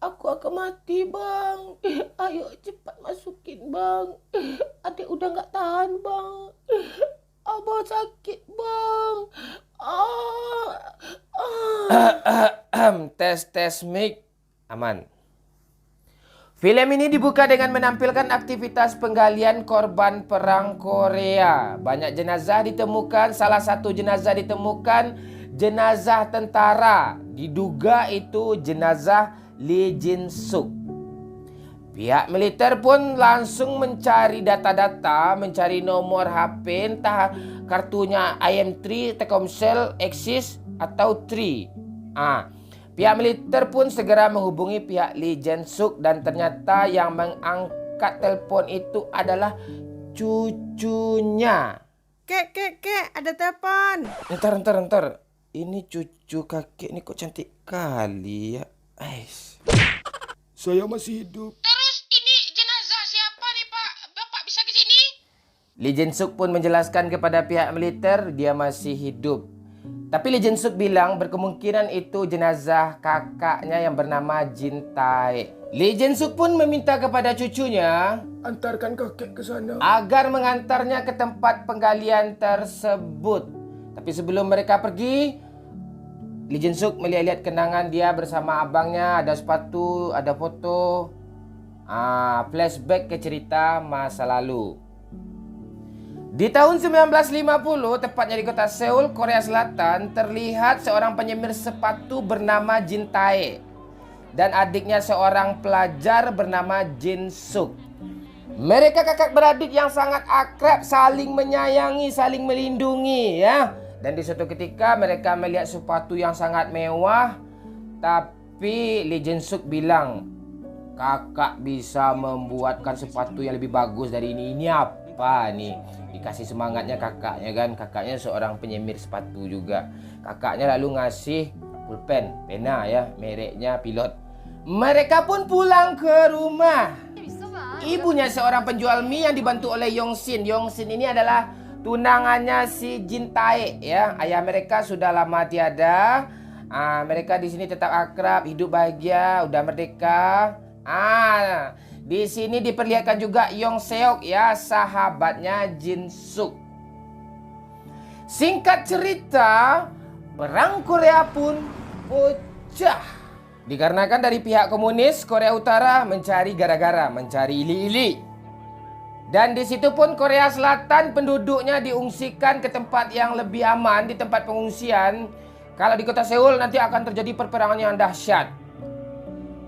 Aku akan mati, Bang. Ayo cepat masukin, Bang. Adik udah nggak tahan, Bang. Abah sakit, Bang. Ah, Tes mic aman. Film ini dibuka dengan menampilkan aktivitas penggalian korban perang Korea. Banyak jenazah ditemukan, salah satu jenazah ditemukan jenazah tentara. Diduga itu jenazah Lee Jin Suk. Pihak militer pun langsung mencari data-data, mencari nomor HP, entah kartunya IM3, Telkomsel, Axis atau Tri. Pihak militer pun segera menghubungi pihak Lee Jin Suk dan ternyata yang mengangkat telepon itu adalah cucunya. Kek, ada telepon. Ntar. Ini cucu kakek ini kok cantik kali ya. Ais. Saya masih hidup. Terus ini jenazah siapa nih, Pak? Bapak bisa ke sini? Lee Jin Suk pun menjelaskan kepada pihak militer dia masih hidup. Tapi Lee Jin Suk bilang berkemungkinan itu jenazah kakaknya yang bernama Jin Tae. Lee Jin Suk pun meminta kepada cucunya Antarkan kakek ke sana. agar mengantarnya ke tempat penggalian tersebut. Tapi sebelum mereka pergi, Lee Jin Suk melihat-lihat kenangan dia bersama abangnya, ada sepatu, ada foto. Flashback ke cerita masa lalu. Di tahun 1950, tepatnya di kota Seoul, Korea Selatan, terlihat seorang penyemir sepatu bernama Jin Tae dan adiknya seorang pelajar bernama Jin Suk. Mereka kakak beradik yang sangat akrab, saling menyayangi, saling melindungi ya. Dan di suatu ketika mereka melihat sepatu yang sangat mewah, tapi Lee Jin Suk bilang, kakak bisa membuatkan sepatu yang lebih bagus dari ini. Ini apa nih? Dikasih semangatnya kakaknya kan. Kakaknya seorang penyemir sepatu juga. Kakaknya lalu ngasih pulpen, pena ya, mereknya Pilot. Mereka pun pulang ke rumah. Ibunya seorang penjual mie yang dibantu oleh Yongsin. Yongsin ini adalah tunangannya si Jin Tae ya. Ayah mereka sudah lama tiada. Mereka di sini tetap akrab, hidup bahagia, udah merdeka. Di sini diperlihatkan juga Yong Seok ya, sahabatnya Jin Suk. Singkat cerita, perang Korea pun pecah. Dikarenakan dari pihak komunis Korea Utara mencari gara-gara, mencari ili-ili. Dan di situ pun Korea Selatan penduduknya diungsikan ke tempat yang lebih aman, di tempat pengungsian. Kalau di kota Seoul nanti akan terjadi perperangan yang dahsyat.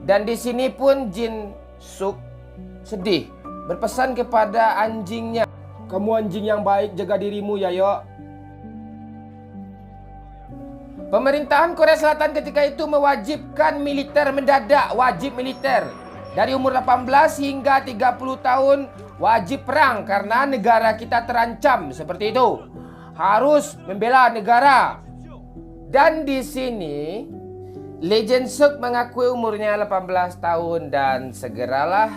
Dan di sini pun Jin Suk sedih, berpesan kepada anjingnya, kamu anjing yang baik, jaga dirimu ya yo. Pemerintahan Korea Selatan ketika itu mewajibkan militer mendadak, wajib militer. Dari umur 18 hingga 30 tahun wajib perang karena negara kita terancam, seperti itu. Harus membela negara. Dan di sini Lee Jin Suk mengakui umurnya 18 tahun dan segeralah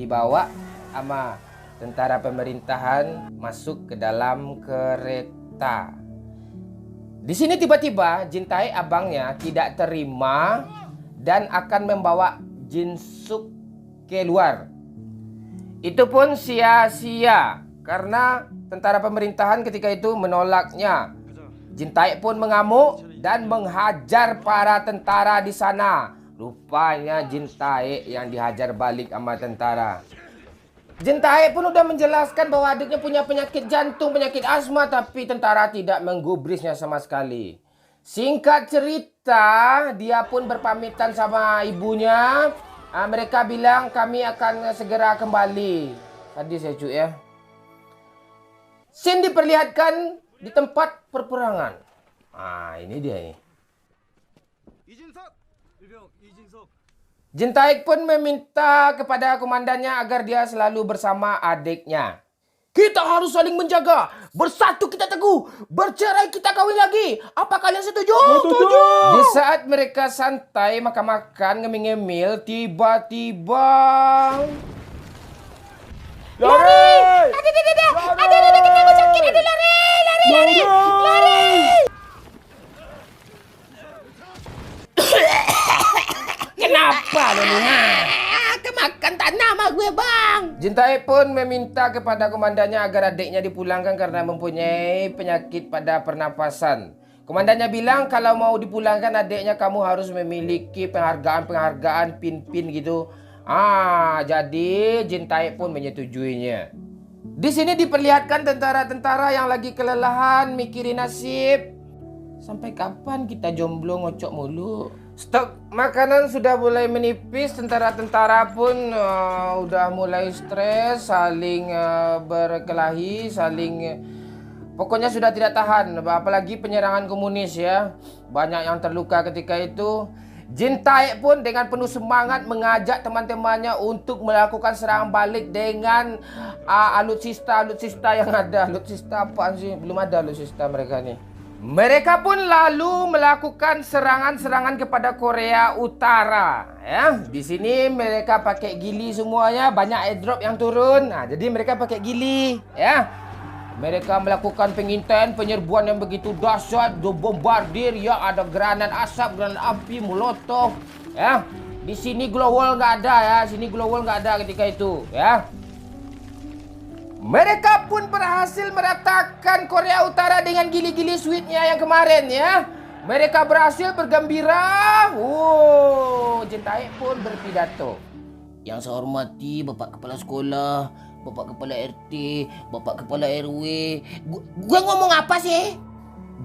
dibawa sama tentara pemerintahan masuk ke dalam kereta. Di sini tiba-tiba Jin Tae abangnya tidak terima dan akan membawa Jin Suk keluar. Itu pun sia-sia karena tentara pemerintahan ketika itu menolaknya. Jin Tae pun mengamuk dan menghajar para tentara di sana. Rupanya Jin Tae yang dihajar balik sama tentara. Jin Tae pun udah menjelaskan bahwa adiknya punya penyakit jantung, penyakit asma, tapi tentara tidak menggubrisnya sama sekali. Singkat cerita, dia pun berpamitan sama ibunya. Mereka bilang kami akan segera kembali. Tadi saya cuy ya. Scene diperlihatkan di tempat perperangan. Ini dia nih. Jin Tae pun meminta kepada komandannya agar dia selalu bersama adiknya. Kita harus saling menjaga. Bersatu kita teguh. Bercerai kita kawin lagi. Apa kalian setuju? Setuju. Di saat mereka santai makan-makan ngemil-ngemil, tiba-tiba Lari! Ada kita mau sakit, ada lari. Apa lu ni? Kemakan tanah sama gue bang. Jin Tae pun meminta kepada komandannya agar adiknya dipulangkan karena mempunyai penyakit pada pernapasan. Komandannya bilang kalau mau dipulangkan adiknya kamu harus memiliki penghargaan pin-pin gitu. Jadi Jin Tae pun menyetujuinya. Di sini diperlihatkan tentara-tentara yang lagi kelelahan mikirin nasib. Sampai kapan kita jomblo ngocok mulu? Stok makanan sudah mulai menipis, tentara-tentara pun udah mulai stres, saling berkelahi, pokoknya sudah tidak tahan, apalagi penyerangan komunis ya. Banyak yang terluka ketika itu. Jin Tae pun dengan penuh semangat mengajak teman-temannya untuk melakukan serangan balik dengan alutsista yang ada. Alutsista apaan sih? Belum ada alutsista mereka nih. Mereka pun lalu melakukan serangan-serangan kepada Korea Utara. Ya, di sini mereka pakai gili semuanya, banyak airdrop yang turun. Jadi mereka pakai gili, ya. Mereka melakukan pengintaian, penyerbuan yang begitu dahsyat, bombardir, ya, ada granat asap, granat api, molotov, ya. Di sini glowwall nggak ada ya, sini glowwall nggak ada ketika itu, ya. Mereka pun berhasil meratakan Korea Utara dengan gili-gili sweetnya yang kemarin ya. Mereka berhasil bergembira. Jin Tae pun berpidato. Yang saya hormati Bapak Kepala Sekolah, Bapak Kepala RT, Bapak Kepala RW. Gue ngomong apa sih?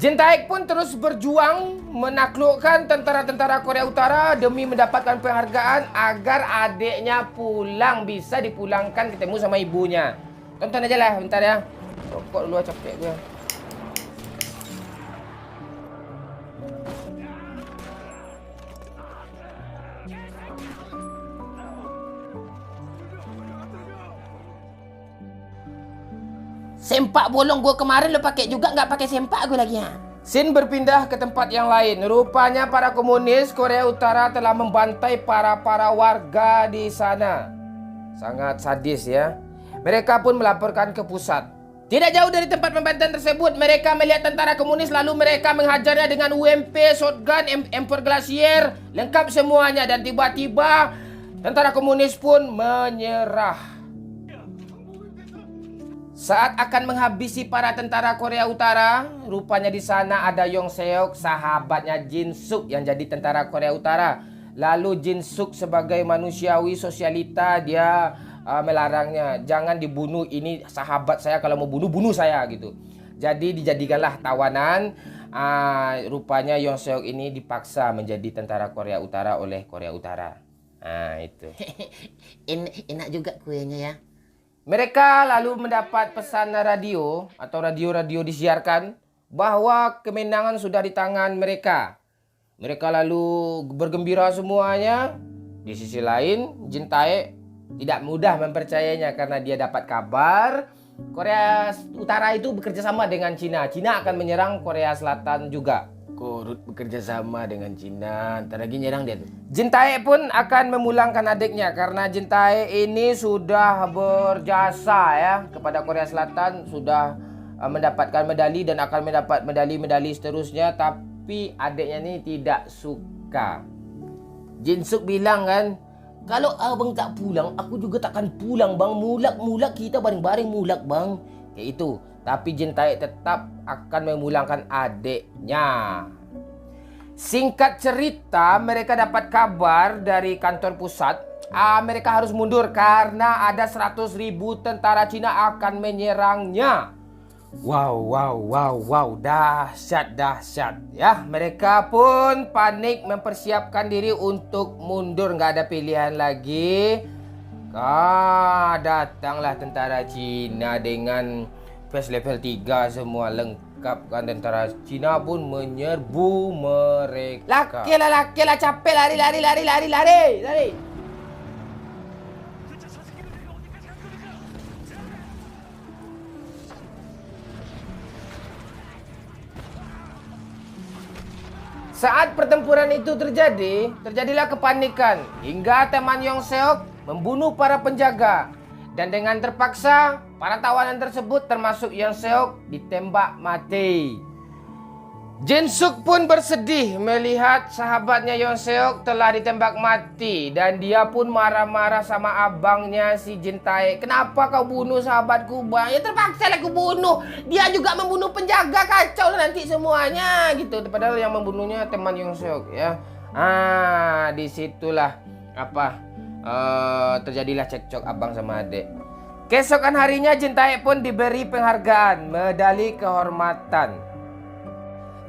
Jin Tae pun terus berjuang menaklukkan tentara-tentara Korea Utara demi mendapatkan penghargaan agar adiknya pulang, bisa dipulangkan ketemu sama ibunya. Tonton aja lah bentar ya. Rokok dulu capek gue. Sempak bolong gue kemarin lo pakai juga, nggak pakai sempak gue lagi ya. Scene berpindah ke tempat yang lain. Rupanya para komunis Korea Utara telah membantai para warga di sana. Sangat sadis ya. Mereka pun melaporkan ke pusat. Tidak jauh dari tempat pembantaian tersebut, mereka melihat tentara komunis lalu mereka menghajarnya dengan UMP, shotgun, M4 Glacier, lengkap semuanya. Dan tiba-tiba tentara komunis pun menyerah. Saat akan menghabisi para tentara Korea Utara, rupanya di sana ada Yong Seok, sahabatnya Jin Suk yang jadi tentara Korea Utara. Lalu Jin Suk sebagai manusiawi sosialita dia melarangnya, jangan dibunuh, ini sahabat saya, kalau mau bunuh saya gitu. Jadi dijadikanlah tawanan. Rupanya Yong Seok ini dipaksa menjadi tentara Korea Utara oleh Korea Utara. Itu. Enak juga kuenya ya. Mereka lalu mendapat pesan radio atau radio disiarkan bahwa kemenangan sudah di tangan mereka. Mereka lalu bergembira semuanya. Di sisi lain, Jin Tae tidak mudah mempercayainya karena dia dapat kabar Korea Utara itu bekerja sama dengan Cina. Cina akan menyerang Korea Selatan juga. Korut bekerja sama dengan Cina, ntar lagi nyerang dia tuh. Jin Tae pun akan memulangkan adiknya karena Jin Tae ini sudah berjasa ya kepada Korea Selatan, sudah mendapatkan medali dan akan mendapat medali-medali seterusnya, tapi adiknya ini tidak suka. Jin Suk bilang kan, kalau abang tak pulang, aku juga takkan pulang bang. Mulak kita bareng-bareng mulak bang. Kayak itu. Tapi Jin Tae tetap akan memulangkan adiknya. Singkat cerita, mereka dapat kabar dari kantor pusat. Mereka harus mundur karena ada 100.000 tentara Cina akan menyerangnya. Wow, dahsyat ya. Mereka pun panik mempersiapkan diri untuk mundur, nggak ada pilihan lagi. Datanglah tentara Cina dengan face level 3 semua lengkap kan. Tentara Cina pun menyerbu mereka. Laki lah capek, lari. Saat pertempuran itu terjadilah kepanikan hingga teman Yong Seok membunuh para penjaga. Dan dengan terpaksa, para tawanan tersebut termasuk Yong Seok ditembak mati. Jin Suk pun bersedih melihat sahabatnya Yoon Seok telah ditembak mati. Dan dia pun marah-marah sama abangnya si Jin Tae. Kenapa kau bunuh sahabatku bang? Ya terpaksa lah aku bunuh. Dia juga membunuh penjaga, kacau lah nanti semuanya gitu. Padahal yang membunuhnya teman Yoon Seok ya. Disitulah terjadilah cekcok abang sama adik. Keesokan harinya Jin Tae pun diberi penghargaan, medali kehormatan.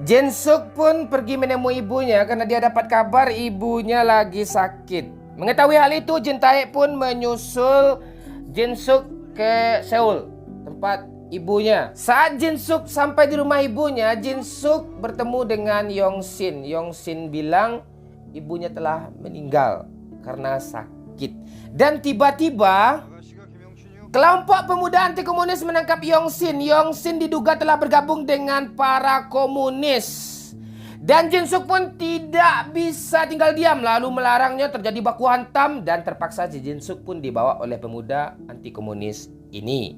Jin Suk pun pergi menemui ibunya karena dia dapat kabar ibunya lagi sakit. Mengetahui hal itu, Jin Tae pun menyusul Jin Suk ke Seoul, tempat ibunya. Saat Jin Suk sampai di rumah ibunya, Jin Suk bertemu dengan Yong Sin. Yong Sin bilang ibunya telah meninggal karena sakit. Dan tiba-tiba kelompok pemuda anti komunis menangkap Yong Sin. Yong Sin diduga telah bergabung dengan para komunis. Dan Jin Suk pun tidak bisa tinggal diam, lalu melarangnya. Terjadi baku hantam dan terpaksa Jin Suk pun dibawa oleh pemuda anti komunis ini.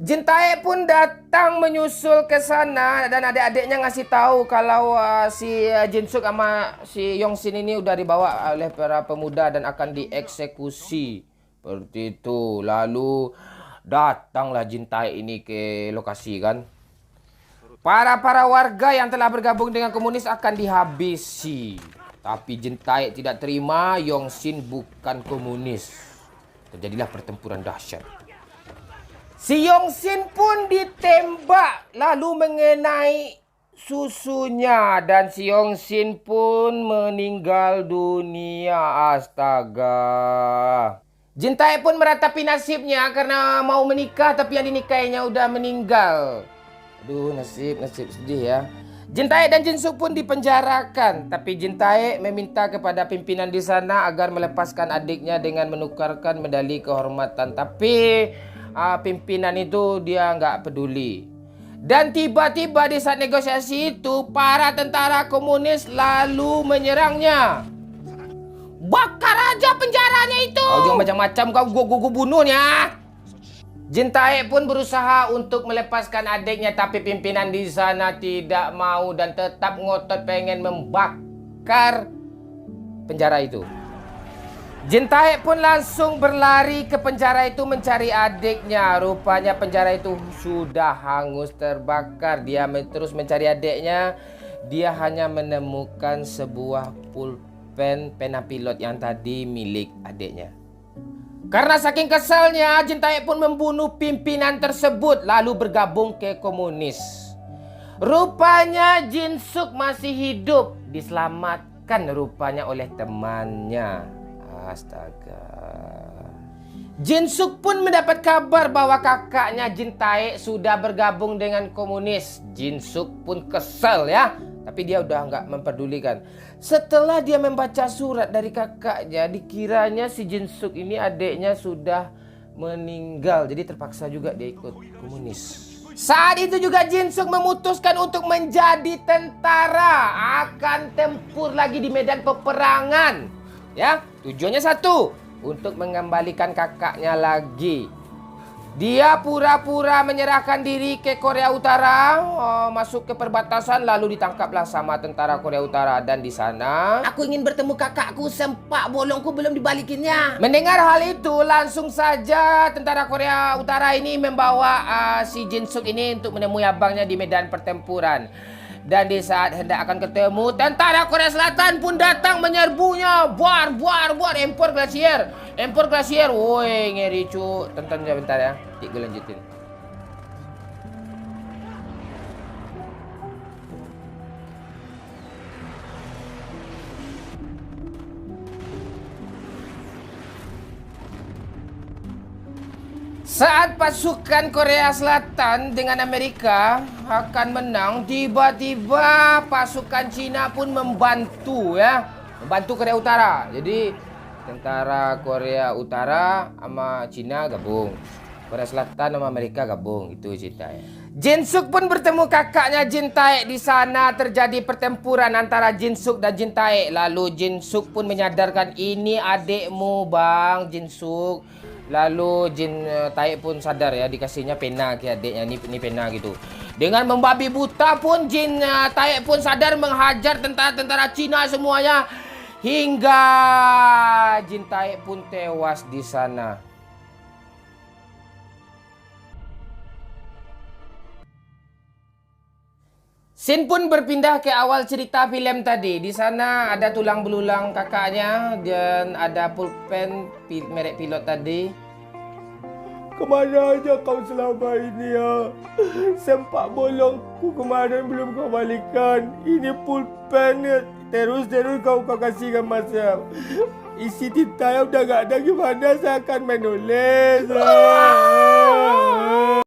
Jin Tae pun datang menyusul ke sana dan adik-adiknya ngasih tahu kalau si Jin Suk sama si Yong Sin ini udah dibawa oleh para pemuda dan akan dieksekusi. Seperti itu. Lalu datanglah Jin Tae ini ke lokasi kan. Para warga yang telah bergabung dengan komunis akan dihabisi. Tapi Jin Tae tidak terima, Yong Sin bukan komunis. Terjadilah pertempuran dahsyat. Si Yong Sin pun ditembak lalu mengenai susunya dan si Yong Sin pun meninggal dunia. Astaga. Jin Tae pun meratapi nasibnya karena mau menikah tapi yang dinikahinya udah meninggal. Aduh, nasib sedih ya. Jin Tae dan Jin Suk pun dipenjarakan, tapi Jin Tae meminta kepada pimpinan di sana agar melepaskan adiknya dengan menukarkan medali kehormatan. Tapi pimpinan itu dia nggak peduli. Dan tiba-tiba di saat negosiasi itu para tentara komunis lalu menyerangnya. Bakar aja penjaranya itu. Kau jangan macam-macam, kau bunuhnya. Jin Tae pun berusaha untuk melepaskan adiknya, tapi pimpinan di sana tidak mau dan tetap ngotot pengen membakar penjara itu. Jin Tae pun langsung berlari ke penjara itu mencari adiknya. Rupanya penjara itu sudah hangus terbakar. Dia terus mencari adiknya. Dia hanya menemukan sebuah pena pilot yang tadi milik adiknya. Karena saking kesalnya, Jin Tae pun membunuh pimpinan tersebut lalu bergabung ke komunis. Rupanya Jin Suk masih hidup, diselamatkan rupanya oleh temannya. Astaga. Jin Suk pun mendapat kabar bahwa kakaknya Jin Tae sudah bergabung dengan komunis. Jin Suk pun kesal ya, tapi dia udah nggak memperdulikan. Setelah dia membaca surat dari kakaknya, dikiranya si Jin Suk ini adiknya sudah meninggal. Jadi terpaksa juga dia ikut komunis. Saat itu juga Jin Suk memutuskan untuk menjadi tentara. Akan tempur lagi di medan peperangan. Ya, tujuannya satu, untuk mengembalikan kakaknya lagi. Dia pura-pura menyerahkan diri ke Korea Utara, masuk ke perbatasan lalu ditangkaplah sama tentara Korea Utara. Dan di sana, aku ingin bertemu kakakku, sempak bolongku belum dibalikinnya. Mendengar hal itu, langsung saja tentara Korea Utara ini membawa si Jin Suk ini untuk menemui abangnya di medan pertempuran. Dan di saat hendak akan ketemu, tentara Korea Selatan pun datang menyerbunya. Buar, empor glasier. Woi, ngeri cu. Tonton bentar ya. Gue lanjutin. Saat pasukan Korea Selatan dengan Amerika akan menang, tiba-tiba pasukan Cina pun membantu ya. Membantu Korea Utara. Jadi tentara Korea Utara sama Cina gabung. Korea Selatan sama Amerika gabung. Itu ceritanya. Jin Suk pun bertemu kakaknya Jin Taek di sana. Terjadi pertempuran antara Jin Suk dan Jin Taek. Lalu Jin Suk pun menyadarkan ini adikmu bang Jin Suk. Lalu Jin Taek pun sadar ya, dikasihnya pena ke adiknya, ni pena gitu. Dengan membabi buta pun Jin Taek pun sadar menghajar tentara-tentara Cina semuanya. Hingga Jin Taek pun tewas di sana. Scene pun berpindah ke awal cerita filem tadi. Di sana ada tulang belulang kakaknya dan ada pulpen merek pilot tadi. Kemana aja kau selama ini ya? Sempak bolongku kemarin belum kau balikan. Ini pulpen ya. Terus kau kasihkan masa. Isi tinta yang udah gak ada, gimana saya akan menulis?